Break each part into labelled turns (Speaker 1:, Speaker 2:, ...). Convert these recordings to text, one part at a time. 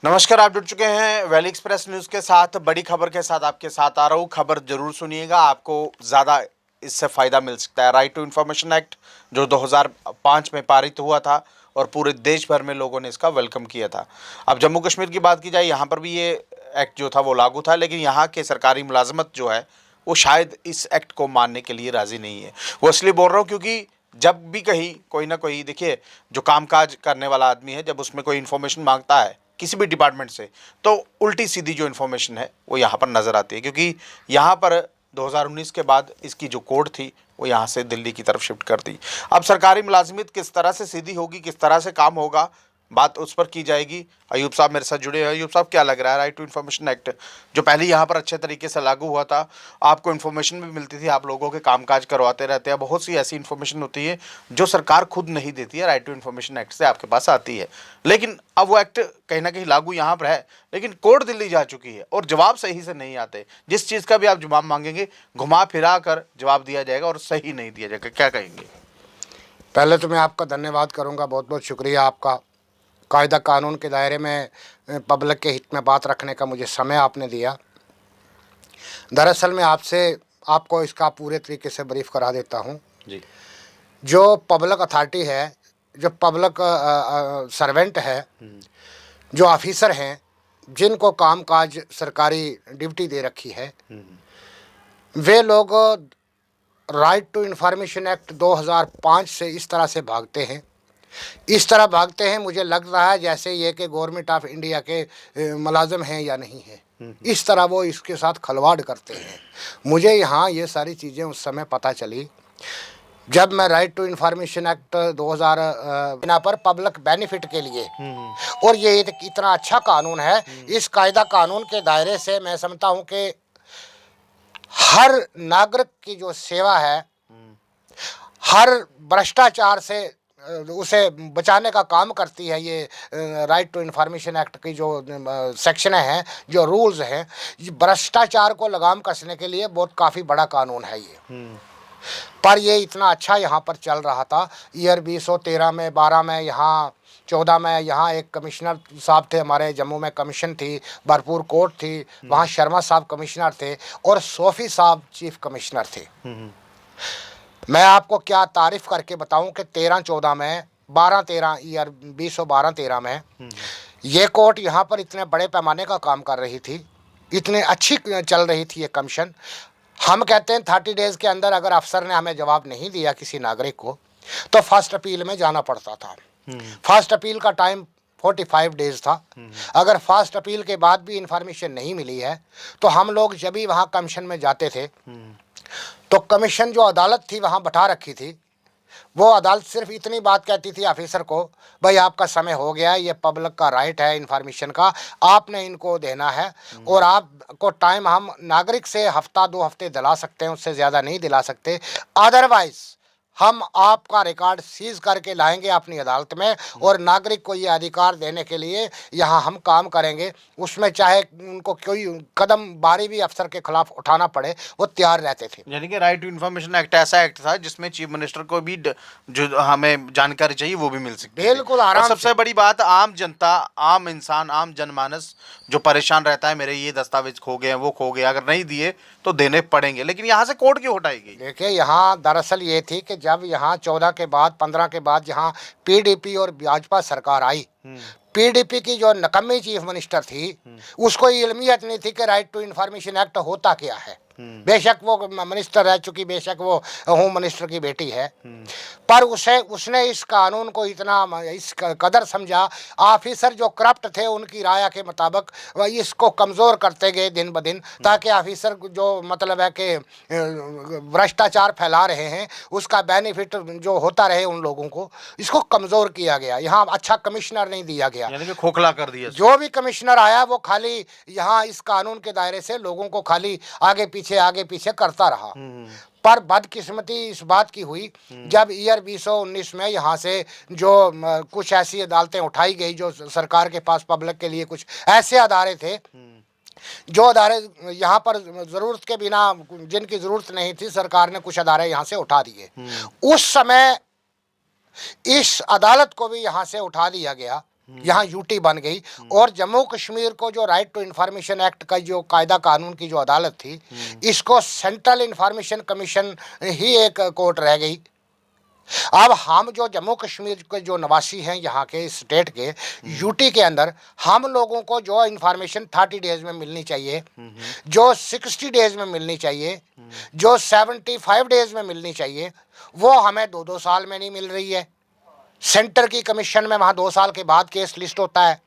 Speaker 1: नमस्कार, आप जुड़ चुके हैं वैली एक्सप्रेस न्यूज के साथ। बड़ी खबर के साथ आपके साथ आ रहा हूँ। खबर जरूर सुनिएगा, आपको ज़्यादा इससे फ़ायदा मिल सकता है। राइट टू इन्फॉर्मेशन एक्ट जो 2005 में पारित हुआ था और पूरे देश भर में लोगों ने इसका वेलकम किया था। अब जम्मू कश्मीर की बात की जाए, यहाँ पर भी ये एक्ट जो था वो लागू था, लेकिन यहाँ के सरकारी मुलाजमत जो है वो शायद इस एक्ट को मानने के लिए राज़ी नहीं है। वो इसलिए बोल रहा हूँ क्योंकि जब भी कहीं कोई ना कोई, देखिए, जो कामकाज करने वाला आदमी है, जब उसमें कोई इन्फॉर्मेशन मांगता है किसी भी डिपार्टमेंट से, तो उल्टी सीधी जो इन्फॉर्मेशन है वो यहाँ पर नज़र आती है। क्योंकि यहाँ पर 2019 के बाद इसकी जो कोड थी वो यहाँ से दिल्ली की तरफ शिफ्ट कर दी। अब सरकारी मुलाजिमत किस तरह से सीधी होगी, किस तरह से काम होगा, बात उस पर की जाएगी। अयूब साहब मेरे साथ जुड़े हैं। अयूब साहब, क्या लग रहा है, राइट टू इन्फॉर्मेशन एक्ट जो पहले यहाँ पर अच्छे तरीके से लागू हुआ था, आपको इन्फॉर्मेशन भी मिलती थी, आप लोगों के कामकाज करवाते रहते हैं, बहुत सी ऐसी इन्फॉर्मेशन होती है जो सरकार खुद नहीं देती है, राइट टू इन्फॉर्मेशन एक्ट से आपके पास आती है। लेकिन अब वो एक्ट कहीं ना कहीं लागू यहाँ पर है, लेकिन कोर्ट दिल्ली जा चुकी है और जवाब सही से नहीं आते। जिस चीज़ का भी आप जवाब मांगेंगे, घुमा फिरा कर जवाब दिया जाएगा और सही नहीं दिया जाएगा। क्या कहेंगे?
Speaker 2: पहले तो मैं आपका धन्यवाद करूंगा, बहुत बहुत शुक्रिया आपका। कायदा कानून के दायरे में पब्लिक के हित में बात रखने का मुझे समय आपने दिया। दरअसल मैं आपको इसका पूरे तरीके से ब्रीफ करा देता हूं।
Speaker 1: जी।
Speaker 2: जो पब्लिक अथॉरिटी है, जो पब्लिक सर्वेंट है, जो ऑफिसर हैं, जिनको कामकाज सरकारी ड्यूटी दे रखी है, वे लोग राइट टू इन्फॉर्मेशन एक्ट 2005 से इस तरह से भागते हैं, इस तरह भागते हैं, मुझे लग रहा है जैसे ये कि गवर्नमेंट ऑफ इंडिया के मुलाजिम हैं या नहीं है। इस तरह वो इसके साथ खलवाड़ करते हैं। मुझे यहाँ ये सारी चीज़ें उस समय पता चली जब मैं राइट टू इन्फॉर्मेशन एक्ट 2000 बिना पर पब्लिक बेनिफिट के लिए, और ये इतना अच्छा कानून है, इस कायदा कानून के दायरे से मैं समझता हूँ कि हर नागरिक की जो सेवा है, हर भ्रष्टाचार से उसे बचाने का काम करती है। ये राइट टू इन्फॉर्मेशन एक्ट की जो सेक्शन हैं, जो रूल्स हैं, भ्रष्टाचार को लगाम कसने के लिए बहुत काफ़ी बड़ा कानून है ये। पर ये इतना अच्छा यहाँ पर चल रहा था। ईयर 2013 में, 12 में, यहाँ 14 में, यहाँ एक कमिश्नर साहब थे, हमारे जम्मू में कमीशन थी, भरपूर कोर्ट थी, वहाँ शर्मा साहब कमिश्नर थे और सोफी साहब चीफ कमिश्नर थे। मैं आपको क्या तारीफ करके बताऊं कि 13-14 में, 12-13 ईयर 2012-13 में ये कोर्ट यहाँ पर इतने बड़े पैमाने का काम कर रही थी, इतने अच्छी चल रही थी ये कमीशन। हम कहते हैं 30 डेज़ के अंदर अगर अफसर ने हमें जवाब नहीं दिया किसी नागरिक को, तो फर्स्ट अपील में जाना पड़ता था। फर्स्ट अपील का टाइम 45 डेज़ था। अगर फर्स्ट अपील के बाद भी इंफॉर्मेशन नहीं मिली है, तो हम लोग जब भी वहाँ कमीशन में जाते थे, तो कमीशन जो अदालत थी वहाँ बैठा रखी थी, वो अदालत सिर्फ इतनी बात कहती थी ऑफिसर को, भाई आपका समय हो गया, ये पब्लिक का राइट है इन्फॉर्मेशन का, आपने इनको देना है, और आपको टाइम हम नागरिक से हफ्ता 2 हफ्ते दिला सकते हैं, उससे ज़्यादा नहीं दिला सकते। अदरवाइज़ हम आपका रिकॉर्ड सीज करके लाएंगे अपनी अदालत में और नागरिक को ये अधिकार देने के लिए यहाँ हम काम करेंगे। उसमें चाहे उनको कोई कदम बारी भी अफसर के खिलाफ उठाना पड़े, वो तैयार रहते थे।
Speaker 1: यानी कि राइट टू इन्फॉर्मेशन एक्ट ऐसा एक्ट था जिसमें चीफ मिनिस्टर को भी जो हमें जानकारी चाहिए वो भी मिल सकती है।
Speaker 2: बिल्कुल आराम से।
Speaker 1: सबसे बड़ी बात, आम जनता, आम इंसान, आम जनमानस जो परेशान रहता है, मेरे ये दस्तावेज खो गए हैं, वो खो गए, अगर नहीं दिए तो देने पड़ेंगे, लेकिन यहाँ से कोर्ट क्यों हटाई गई?
Speaker 2: देखिए, यहाँ दरअसल ये थी कि जब यहाँ 14 के बाद, 15 के बाद यहाँ पीडीपी और भाजपा सरकार आई, पीडीपी की जो नकम्मी चीफ मिनिस्टर थी, उसको इल्मियत नहीं थी कि राइट टू इन्फॉर्मेशन एक्ट होता क्या है। बेशक वो मिनिस्टर रह चुकी, बेशक वो होम मिनिस्टर की बेटी है, पर उसने इस कानून को इतना इस कदर समझा, ऑफिसर जो करप्ट थे उनकी राय के मुताबिक वह इसको कमज़ोर करते गए दिन ब दिन, ताकि ऑफिसर जो मतलब है कि भ्रष्टाचार फैला रहे हैं उसका बेनिफिट जो होता रहे उन लोगों को, इसको कमज़ोर किया गया। यहाँ अच्छा कमिश्नर नहीं दिया गया,
Speaker 1: यानी कि खोखला कर दिया।
Speaker 2: जो भी कमिश्नर आया वो खाली यहाँ इस कानून के दायरे से लोगों को खाली आगे पीछे करता रहा। पर बदकिस्मती इस बात की हुई जब ईयर 2019 में यहाँ से जो कुछ ऐसी अदालतें उठाई गई, जो सरकार के पास पब्लिक के लिए कुछ ऐसे अदारे थे, जो अदारे यहाँ पर ज़रूरत के बिना, जिनकी ज़रूरत नहीं थी, सरकार ने कुछ अदारे यहाँ से उठा दिए। उस समय इस अदालत को भी यहाँ से उठा दिया गया यहाँ यूटी बन गई। और जम्मू कश्मीर को जो राइट टू इंफॉर्मेशन एक्ट का जो कायदा कानून की जो अदालत थी, इसको सेंट्रल इंफॉर्मेशन कमीशन ही एक कोर्ट रह गई। अब हम जो जम्मू कश्मीर के जो निवासी हैं यहाँ के स्टेट के यूटी के अंदर, हम लोगों को जो इंफॉर्मेशन 30 डेज में मिलनी चाहिए, जो 60 डेज में मिलनी चाहिए, जो 75 डेज में मिलनी चाहिए, वो हमें 2-2 साल में नहीं मिल रही है। सेंटर की कमीशन में वहाँ 2 साल के बाद केस लिस्ट होता है।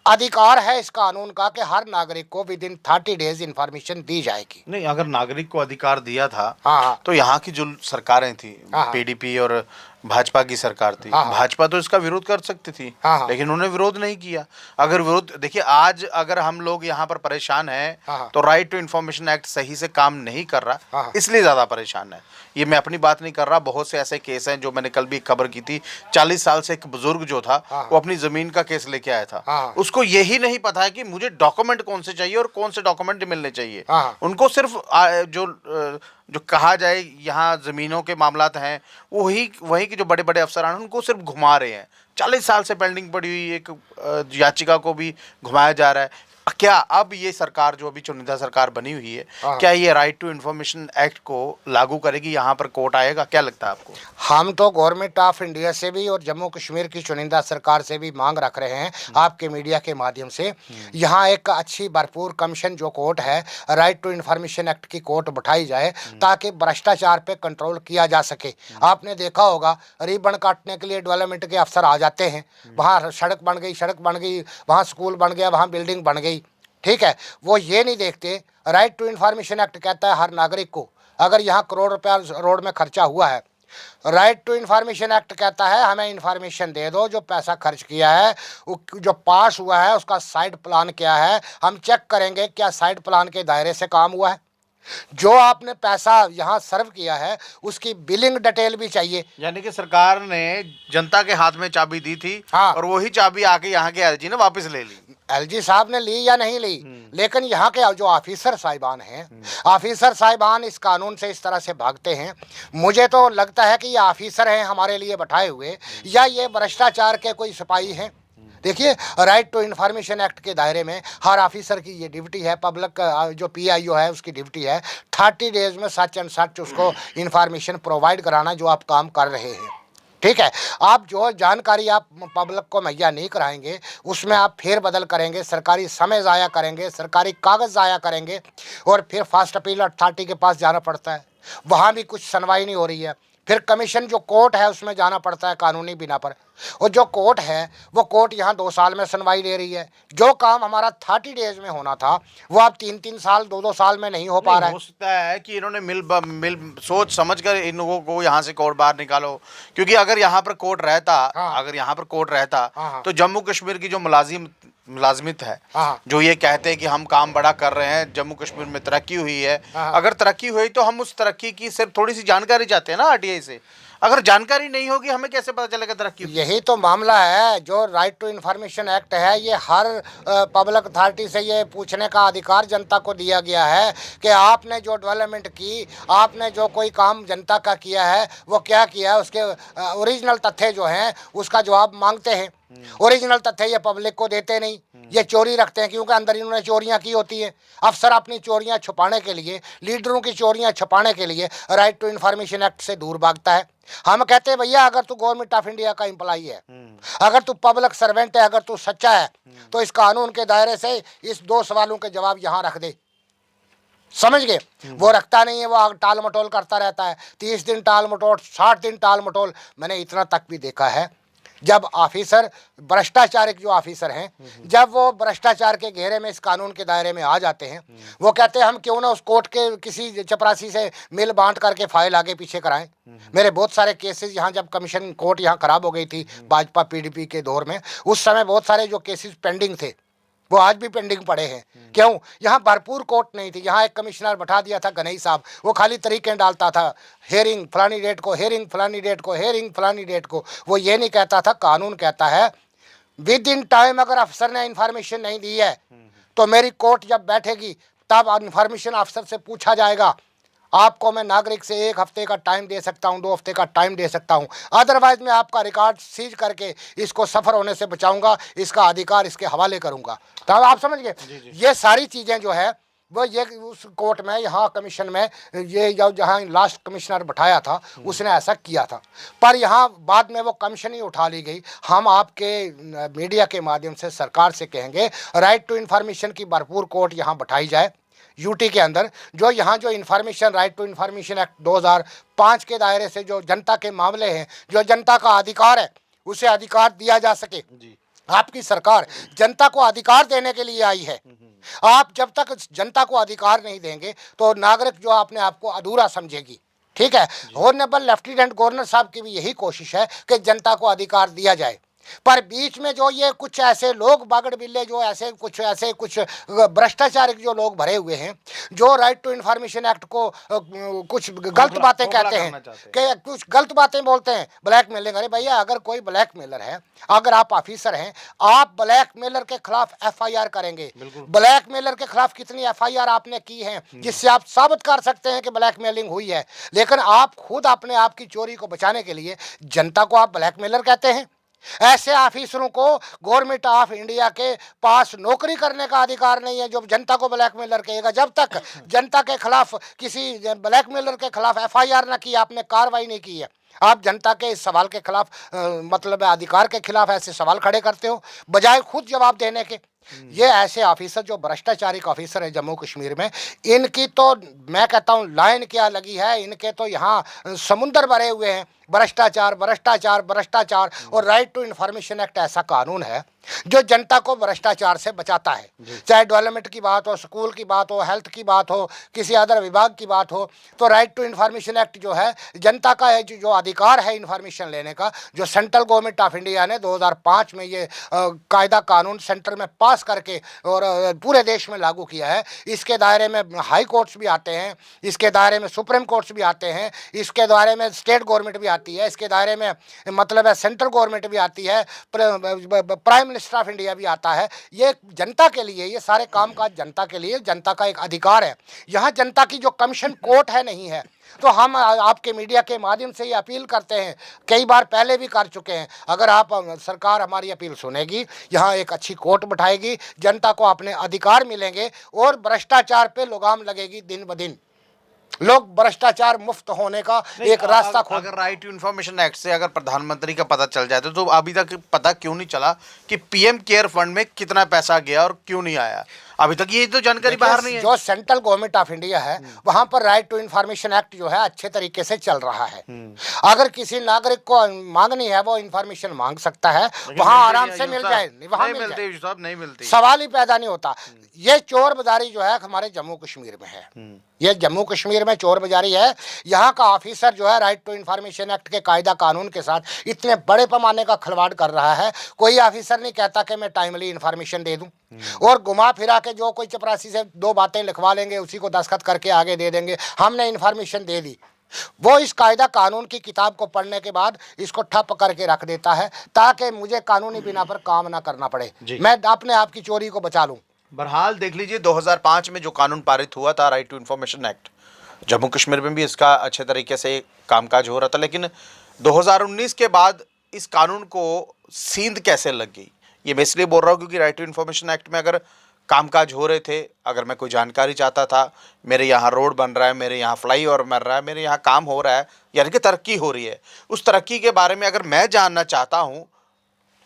Speaker 2: अधिकार है इस कानून का कि हर नागरिक को विद इन 30 डेज इंफॉर्मेशन दी जाएगी।
Speaker 1: नहीं, अगर नागरिक को अधिकार दिया था,
Speaker 2: हाँ,
Speaker 1: तो यहाँ की जो सरकारें थी,
Speaker 2: हाँ,
Speaker 1: पीडीपी और भाजपा की सरकार थी,
Speaker 2: हाँ,
Speaker 1: भाजपा तो इसका विरोध कर सकती थी,
Speaker 2: हाँ,
Speaker 1: लेकिन उन्होंने विरोध नहीं किया। अगर विरोध, देखिए आज अगर हम लोग यहाँ पर परेशान हैं,
Speaker 2: हाँ,
Speaker 1: तो राइट टू इंफॉर्मेशन एक्ट सही से काम नहीं कर रहा,
Speaker 2: हाँ,
Speaker 1: इसलिए ज्यादा परेशान है। ये मैं अपनी बात नहीं कर रहा, बहुत से ऐसे केस हैं जो मैंने कल भी खबर की थी। 40 साल से एक बुजुर्ग जो था,
Speaker 2: हाँ,
Speaker 1: वो अपनी जमीन का केस लेके आया था,
Speaker 2: हाँ,
Speaker 1: उसको यही नहीं पता है कि मुझे डॉक्यूमेंट कौन से चाहिए और कौन से डॉक्यूमेंट मिलने चाहिए।
Speaker 2: हाँ,
Speaker 1: उनको सिर्फ जो कहा जाए यहाँ जमीनों के मामलात हैं, वही के जो बड़े बड़े अफसर हैं उनको सिर्फ घुमा रहे हैं। 40 साल से पेंडिंग पड़ी हुई एक याचिका को भी घुमाया जा रहा है। क्या अब ये सरकार जो अभी चुनिंदा सरकार बनी हुई है, क्या ये राइट टू इंफॉर्मेशन एक्ट को लागू करेगी? यहाँ पर कोर्ट आएगा, क्या लगता है आपको?
Speaker 2: हम तो गवर्नमेंट ऑफ इंडिया से भी और जम्मू कश्मीर की चुनिंदा सरकार से भी मांग रख रहे हैं आपके मीडिया के माध्यम से, यहाँ एक अच्छी भरपूर कमीशन जो कोर्ट है, राइट टू इंफॉर्मेशन एक्ट की कोर्ट बैठाई जाए ताकि भ्रष्टाचार पे कंट्रोल किया जा सके। आपने देखा होगा, रिबन काटने के लिए डेवलपमेंट के अफसर आ जाते हैं, वहाँ सड़क बन गई, वहाँ स्कूल बन गया, वहाँ बिल्डिंग बन गई, ठीक है। वो ये नहीं देखते, राइट टू इंफॉर्मेशन एक्ट कहता है हर नागरिक को, अगर यहाँ करोड़ रुपया रोड में खर्चा हुआ है, राइट टू इंफॉर्मेशन एक्ट कहता है हमें इंफॉर्मेशन दे दो, जो पैसा खर्च किया है, जो पास हुआ है, उसका साइड प्लान क्या है, हम चेक करेंगे क्या साइड प्लान के दायरे से काम हुआ है। जो आपने पैसा यहाँ सर्व किया है उसकी बिलिंग डिटेल भी चाहिए।
Speaker 1: यानी कि सरकार ने जनता के हाथ में चाबी दी थी,
Speaker 2: हाँ,
Speaker 1: और वही चाबी आके यहाँ के एलजी ने वापस ले ली।
Speaker 2: एलजी साहब ने ली या नहीं ली, लेकिन यहाँ के जो ऑफिसर साहिबान हैं, ऑफिसर साहिबान इस कानून से इस तरह से भागते हैं। मुझे तो लगता है कि ये ऑफिसर हैं हमारे लिए बैठाए हुए, या ये भ्रष्टाचार के कोई सिपाही हैं। देखिए, राइट टू इंफॉर्मेशन एक्ट के दायरे में हर ऑफिसर की ये ड्यूटी है, पब्लिक जो पीआईओ है उसकी ड्यूटी है 30 डेज में सच एंड सच उसको इंफॉर्मेशन प्रोवाइड कराना, जो आप काम कर रहे हैं, ठीक है। आप जो जानकारी आप पब्लिक को मुहैया नहीं कराएंगे, उसमें आप फेर बदल करेंगे, सरकारी समय ज़ाया करेंगे, सरकारी कागज़ ज़ाया करेंगे, और फिर फास्ट अपील अथॉरिटी के पास जाना पड़ता है, वहाँ भी कुछ सुनवाई नहीं हो रही है, फिर कमीशन जो कोर्ट है उसमें जाना पड़ता है कानूनी बिना पर, और जो कोर्ट है वो कोर्ट यहाँ 2 साल में सुनवाई ले रही है। जो काम हमारा 30 डेज में होना था वो अब 3-3 साल 2-2 साल में नहीं हो पा रहा है।
Speaker 1: हो सकता है कि इन्होंने मिल सोच समझ कर इन लोगों को यहाँ से कोर्ट बाहर निकालो, क्योंकि अगर यहाँ पर कोर्ट रहता,
Speaker 2: हाँ,
Speaker 1: अगर यहाँ पर कोर्ट रहता,
Speaker 2: हाँ,
Speaker 1: तो जम्मू कश्मीर की जो मुलाजिमत है,
Speaker 2: हाँ,
Speaker 1: जो ये कहते हैं कि हम काम बड़ा कर रहे हैं, जम्मू कश्मीर में तरक्की हुई है,
Speaker 2: हाँ,
Speaker 1: अगर तरक्की हुई तो हम उस तरक्की की सिर्फ थोड़ी सी जानकारी चाहते हैं ना आरटीआई से। अगर जानकारी नहीं होगी हमें कैसे पता चलेगा तरक्की?
Speaker 2: यही तो मामला है। जो राइट टू इंफॉर्मेशन एक्ट है, ये हर पब्लिक अथॉरिटी से ये पूछने का अधिकार जनता को दिया गया है कि आपने जो डेवलपमेंट की, आपने जो कोई काम जनता का किया है वो क्या किया है, उसके ओरिजिनल तथ्य जो हैं उसका जवाब मांगते हैं। ओरिजिनल तथ्य ये पब्लिक को देते नहीं, ये चोरी रखते हैं, क्योंकि अंदर इन्होंने चोरियां की होती हैं। अफसर अपनी चोरियां छुपाने के लिए, लीडरों की चोरियां छुपाने के लिए राइट टू इंफॉर्मेशन एक्ट से दूर भागता है। हम कहते हैं भैया, अगर तू गवर्नमेंट ऑफ इंडिया का एम्प्लॉई है, अगर तू पब्लिक सर्वेंट है, अगर तू सच्चा है, तो इस कानून के दायरे से इस 2 सवालों के जवाब यहाँ रख दे। समझ गए? वो रखता नहीं है, वो टाल मटोल करता रहता है। 30 दिन टाल मटोल, 60 दिन टाल मटोल। मैंने इतना तक भी देखा है, जब ऑफिसर भ्रष्टाचारिक जो ऑफिसर हैं, जब वो भ्रष्टाचार के घेरे में इस कानून के दायरे में आ जाते हैं, वो कहते हैं हम क्यों ना उस कोर्ट के किसी चपरासी से मिल बांट करके फाइल आगे पीछे कराएं। मेरे बहुत सारे केसेस यहाँ, जब कमीशन कोर्ट यहाँ खराब हो गई थी भाजपा पीडीपी के दौर में, उस समय बहुत सारे जो केसेस पेंडिंग थे वो आज भी पेंडिंग पड़े हैं। क्यों? यहाँ भरपूर कोर्ट नहीं थी। यहाँ एक कमिश्नर बैठा दिया था गनई साहब, वो खाली तरीके डालता था, हेयरिंग फलानी डेट को, हेयरिंग फलानी डेट को, हेयरिंग फलानी डेट को। वो ये नहीं कहता था, कानून कहता है विद इन टाइम अगर अफसर ने इन्फॉर्मेशन नहीं दी है तो मेरी कोर्ट जब बैठेगी तब इन्फॉर्मेशन अफसर से पूछा जाएगा, आपको मैं नागरिक से 1 हफ्ते का टाइम दे सकता हूं, 2 हफ्ते का टाइम दे सकता हूं, अदरवाइज मैं आपका रिकॉर्ड सीज करके इसको सफ़र होने से बचाऊंगा, इसका अधिकार इसके हवाले करूंगा। तो आप समझ गए, ये सारी चीज़ें जो है वो ये उस कोर्ट में, यहाँ कमीशन में, ये जहाँ लास्ट कमिश्नर बैठाया था उसने ऐसा किया था, पर यहाँ बाद में वो कमीशन ही उठा ली गई। हम आपके मीडिया के माध्यम से सरकार से कहेंगे राइट टू इन्फॉर्मेशन की भरपूर कोर्ट यहाँ बैठाई जाए यूटी के अंदर, जो यहाँ जो information right to information act 2005 के दायरे से जो जनता के मामले हैं, जो जनता का अधिकार है, उसे अधिकार दिया जा सके। आपकी सरकार जनता को अधिकार देने के लिए आई है। आप जब तक जनता को अधिकार नहीं देंगे तो नागरिक जो अपने आप को अधूरा समझेगी। ठीक है, ऑनरेबल लेफ्टिनेंट गवर्नर साहब की भी यही कोशिश है कि जनता को अधिकार दिया जाए, पर बीच में जो ये कुछ ऐसे लोग बागड़ बिल्ले, जो ऐसे कुछ भ्रष्टाचारी जो लोग भरे हुए हैं, जो राइट टू इन्फॉर्मेशन एक्ट को कुछ गलत बातें कहते हैं, कि कुछ गलत बातें बोलते हैं, ब्लैकमेलिंग। अरे भैया, अगर कोई ब्लैकमेलर है, अगर आप ऑफिसर हैं, आप ब्लैकमेलर के खिलाफ FIR करेंगे। ब्लैकमेलर के खिलाफ कितनी FIR आपने की है जिससे आप साबित कर सकते हैं कि ब्लैकमेलिंग हुई है, लेकिन आप खुद अपने आप की चोरी को बचाने के लिए जनता को आप ब्लैकमेलर कहते हैं। ऐसे ऑफिसरों को गवर्नमेंट ऑफ इंडिया के पास नौकरी करने का अधिकार नहीं है, जो जनता को ब्लैकमेलर कहेगा। जब तक जनता के खिलाफ, किसी ब्लैकमेलर के खिलाफ FIR ना की, आपने कार्रवाई नहीं की है, आप जनता के इस सवाल के खिलाफ मतलब अधिकार के खिलाफ ऐसे सवाल खड़े करते हो बजाय खुद जवाब देने के। ये ऐसे ऑफिसर जो भ्रष्टाचारी ऑफिसर है जम्मू कश्मीर में, इनकी तो मैं कहता हूँ लाइन क्या लगी है, इनके तो यहाँ समुंदर भरे हुए हैं। भ्रष्टाचार भ्रष्टाचार भ्रष्टाचार। और राइट टू इन्फॉर्मेशन एक्ट ऐसा कानून है जो जनता को भ्रष्टाचार से बचाता है, चाहे डेवलपमेंट की बात हो, स्कूल की बात हो, हेल्थ की बात हो, किसी अदर विभाग की बात हो, तो राइट टू इन्फॉर्मेशन एक्ट जो है जनता का है, जो अधिकार है इन्फॉर्मेशन लेने का, जो सेंट्रल गवर्नमेंट ऑफ इंडिया ने 2005 में ये कायदा कानून सेंटर में पास करके और पूरे देश में लागू किया है। इसके दायरे में हाई कोर्ट्स भी आते हैं, इसके दायरे में सुप्रीम कोर्ट्स भी आते हैं, इसके दायरे में स्टेट गवर्नमेंट भी आती है, इसके दायरे में मतलब है सेंट्रल गवर्नमेंट भी आती है, प्राइम मिनिस्टर ऑफ इंडिया भी आता है। ये जनता के लिए, ये सारे कामकाज जनता के लिए, जनता का एक अधिकार है। यहाँ जनता की जो कमीशन कोर्ट है नहीं है, तो हम आपके मीडिया के माध्यम से ये अपील करते हैं, कई बार पहले भी कर चुके हैं, अगर आप सरकार हमारी अपील सुनेगी, यहाँ एक अच्छी कोर्ट बैठाएगी, जनता को अपने अधिकार मिलेंगे और भ्रष्टाचार पे लगाम लगेगी। दिन ब दिन लोग भ्रष्टाचार मुक्त होने का एक रास्ता खोज।
Speaker 1: अगर राइट टू इन्फॉर्मेशन एक्ट से अगर प्रधानमंत्री का पता चल जाए तो अभी तक पता क्यों नहीं चला कि PM केयर फंड में कितना पैसा गया और क्यों नहीं आया? अभी तक ये तो जानकारी बाहर नहीं है।
Speaker 2: जो सेंट्रल गवर्नमेंट ऑफ इंडिया है वहां पर राइट टू इन्फॉर्मेशन एक्ट जो है अच्छे तरीके से चल रहा है। अगर किसी नागरिक को मांगनी है वो इन्फॉर्मेशन मांग सकता है, वहां आराम से मिल जाए, वहां मिल जाए,
Speaker 1: नहीं मिलती,
Speaker 2: सवाल ही पैदा नहीं होता। ये चोर बाजारी जो है हमारे जम्मू कश्मीर में है, ये जम्मू कश्मीर में चोर बाजारी है। यहाँ का ऑफिसर जो है राइट टू इन्फॉर्मेशन एक्ट के कायदा कानून के साथ इतने बड़े पैमाने का खिलवाड़ कर रहा है। कोई ऑफिसर नहीं कहता कि मैं टाइमली इन्फॉर्मेशन दे दूं, और घुमा फिरा के जो कोई चपरासी से 2 बातें लिखवा लेंगे, उसी को दस्तखत करके आगे दे देंगे, हमने इन्फॉर्मेशन दे दी। वो इस कायदा कानून की किताब को पढ़ने के बाद इसको ठप करके रख देता है ताकि मुझे कानूनी बिना पर काम ना करना पड़े, मैं अपने आप की चोरी को बचा लूं।
Speaker 1: बहरहाल देख लीजिए 2005 में जो कानून पारित हुआ था right to information act, Jammu Kashmir में भी इसका अच्छे तरीके से कामकाज हो रहा था, लेकिन 2019 के बाद इस कानून को सींध कैसे लग गई? ये मैं इसलिए बोल रहा हूँ क्योंकि राइट टू इन्फॉर्मेशन एक्ट में अगर कामकाज हो रहे थे, अगर मैं कोई जानकारी चाहता था, मेरे यहाँ रोड बन रहा है, मेरे यहाँ फ्लाईओवर बन रहा है, मेरे यहाँ काम हो रहा है, यानी कि तरक्की हो रही है, उस तरक्की के बारे में अगर मैं जानना चाहता हूँ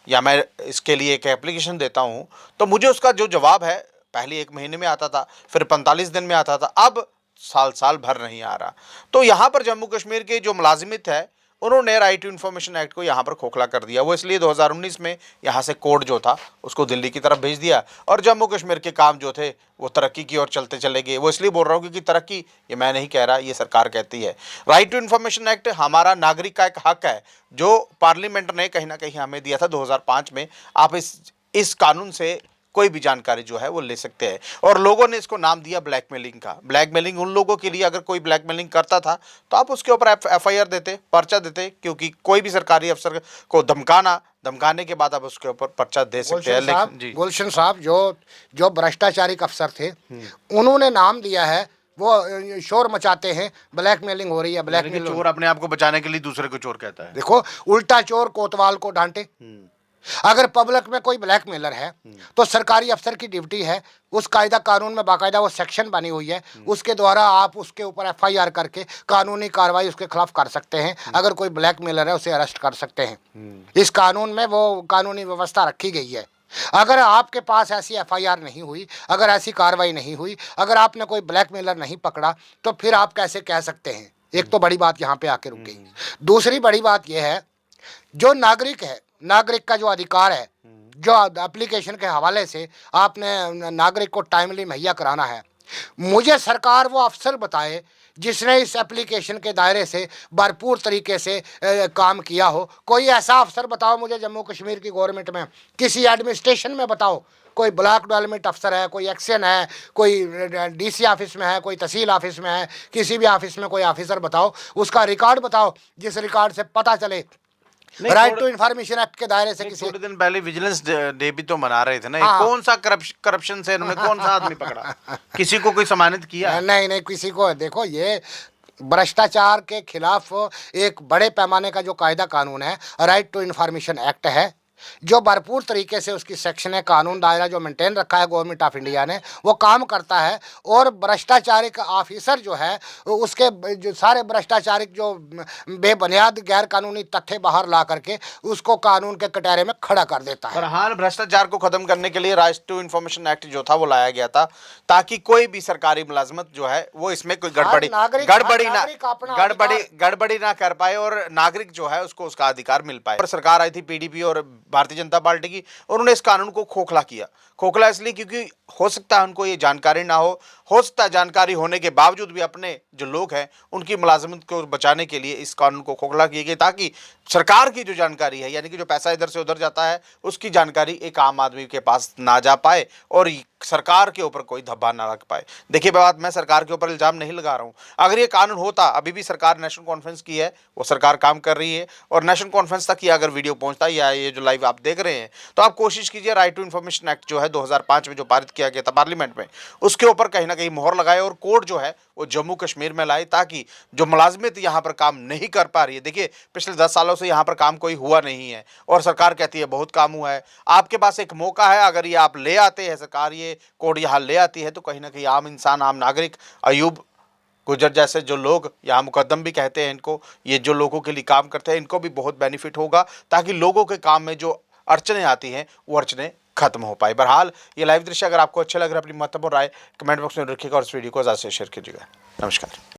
Speaker 1: या मैं इसके लिए एक एप्लीकेशन देता हूँ, तो मुझे उसका जो जवाब है पहले 1 महीने में आता था, फिर 45 दिन में आता था, अब साल भर नहीं आ रहा। तो यहाँ पर जम्मू कश्मीर के जो मुलाजिमित है उन्होंने राइट टू इन्फॉर्मेशन एक्ट को यहाँ पर खोखला कर दिया। वो इसलिए 2019 में यहाँ से कोड जो था उसको दिल्ली की तरफ भेज दिया और जम्मू कश्मीर के काम जो थे वो तरक्की की ओर चलते चले गए। वो इसलिए बोल रहा हूँ क्योंकि तरक्की ये मैं नहीं कह रहा, ये सरकार कहती है। राइट टू इन्फॉर्मेशन एक्ट हमारा नागरिक का एक हक है जो पार्लियामेंट ने कहीं ना कहीं हमें दिया था 2005 में। आप इस कानून से कोई भी जानकारी जो है वो ले सकते हैं, और लोगों ने इसको नाम दिया ब्लैकमेलिंग का। ब्लैकमेलिंग उन लोगों के लिए, अगर कोई ब्लैकमेलिंग करता था तो आप उसके ऊपर FIR देते, पर्चा देते, क्योंकि कोई भी सरकारी अफसर को धमकाने के बाद आप उसके ऊपर पर्चा दे सकते हैं। लेकिन
Speaker 2: गुलशन साहब जो भ्रष्टाचारी अफसर थे उन्होंने नाम दिया है वो शोर मचाते हैं, ब्लैकमेलिंग हो रही है,
Speaker 1: यानी कि
Speaker 2: ब्लैकमेल।
Speaker 1: चोर अपने आप को बचाने के लिए दूसरे को चोर कहता है।
Speaker 2: देखो, उल्टा चोर कोतवाल को डांटे। अगर पब्लिक में कोई ब्लैकमेलर है तो सरकारी अफसर की ड्यूटी है, उस कायदा कानून में बाकायदा वो सेक्शन बनी हुई है, उसके द्वारा आप उसके ऊपर FIR करके कानूनी कार्रवाई उसके खिलाफ कर सकते हैं। अगर कोई ब्लैकमेलर है उसे अरेस्ट कर सकते हैं। इस कानून में वो कानूनी व्यवस्था रखी गई है। अगर आपके पास ऐसी FIR नहीं हुई, अगर ऐसी कार्रवाई नहीं हुई, अगर आपने कोई ब्लैकमेलर नहीं पकड़ा, तो फिर आप कैसे कह सकते हैं? एक तो बड़ी बात यहाँ पे आके रुक गई। दूसरी बड़ी बात यह है, जो नागरिक है, नागरिक का जो अधिकार है, जो एप्लीकेशन के हवाले से आपने नागरिक को टाइमली मुहैया कराना है, मुझे सरकार वो अफसर बताए जिसने इस एप्लीकेशन के दायरे से भरपूर तरीके से काम किया हो। कोई ऐसा अफसर बताओ मुझे जम्मू कश्मीर की गवर्नमेंट में, किसी एडमिनिस्ट्रेशन में बताओ, कोई ब्लॉक डेवलपमेंट अफसर है, कोई एक्शन है, कोई DC ऑफिस में है, कोई तहसील ऑफिस में है, किसी भी ऑफिस में कोई ऑफिसर बताओ, उसका रिकॉर्ड बताओ जिस रिकॉर्ड से पता चले राइट टू इन्फॉर्मेशन एक्ट के दायरे से। किसी
Speaker 1: थोड़े दिन पहले विजिलेंस डे भी तो मना रहे थे ना,
Speaker 2: हाँ।
Speaker 1: कौन सा करप्शन से इन्होंने कौन सा आदमी पकड़ा? किसी को कोई सम्मानित किया?
Speaker 2: नहीं, किसी को। देखो, ये भ्रष्टाचार के खिलाफ एक बड़े पैमाने का जो कायदा कानून है, राइट टू इन्फॉर्मेशन एक्ट है, जो भरपूर तरीके से उसकी सेक्शन है, कानून दायरा जो मेंटेन रखा है गवर्नमेंट ऑफ इंडिया ने, वो काम करता है। और भ्रष्टाचारिक ऑफिसर जो है, उसके जो सारे भ्रष्टाचारिक जो बेबुनियाद गैर कानूनी तथ्य बाहर ला करके उसको कानून के कटहरे में खड़ा कर देता है।
Speaker 1: बहरहाल भ्रष्टाचार को खत्म करने के लिए राइट टू इन्फॉर्मेशन एक्ट जो था वो लाया गया था, ताकि कोई भी सरकारी मुलाजमत जो है वो इसमें कोई गड़बड़ी ना कर पाए और नागरिक जो है उसको उसका अधिकार मिल पाए। और सरकार आई थी PDP और भारतीय जनता पार्टी की, और उन्होंने इस कानून को खोखला किया। खोखला इसलिए क्योंकि हो सकता है उनको ये जानकारी ना हो सकता है जानकारी होने के बावजूद भी अपने जो लोग हैं उनकी मुलाजमत को बचाने के लिए इस कानून को खोखला किया गया, ताकि सरकार की जो जानकारी है, यानी कि जो पैसा इधर से उधर जाता है, उसकी जानकारी एक आम आदमी के पास ना जा पाए और सरकार के ऊपर कोई धब्बा ना रख पाए। देखिए बात, मैं सरकार के ऊपर इल्जाम नहीं लगा रहा हूँ। अगर ये कानून होता, अभी भी सरकार नेशनल कॉन्फ्रेंस की है, वो सरकार काम कर रही है, और नेशनल कॉन्फ्रेंस तक ही अगर वीडियो पहुंचता है या ये जो लाइव आप देख रहे हैं, तो आप कोशिश कीजिए राइट टू इन्फॉर्मेशन एक्ट जो है 2005 में जो पारित किया गया था पार्लियामेंट में, उसके ऊपर कहीं ना कहीं मोहर लगाए और कोड जो है वो जम्मू कश्मीर में लाए, ताकि जो मुलाजमत यहाँ पर काम नहीं कर पा रही है, देखिए पिछले 10 सालों से यहाँ पर काम कोई हुआ नहीं है और सरकार कहती है बहुत काम हुआ है। आपके पास एक मौका है, अगर ये आप ले आते हैं, सरकार ये कोड यहाँ ले आती है, तो कहीं ना कहीं आम इंसान, आम नागरिक, अयूब गुजर जैसे जो लोग, यहाँ मुकद्दम भी कहते हैं इनको, ये जो लोगों के लिए काम करते हैं, इनको भी बहुत बेनिफिट होगा, ताकि लोगों के काम में जो अड़चने आती हैं वो अड़चने खत्म हो पाए। बहरहाल ये लाइव दृश्य अगर आपको अच्छा लग रहा है, अपनी महत्वपूर्ण राय कमेंट बॉक्स में रखिएगा और इस वीडियो को ज़्यादा से शेयर कीजिएगा। नमस्कार।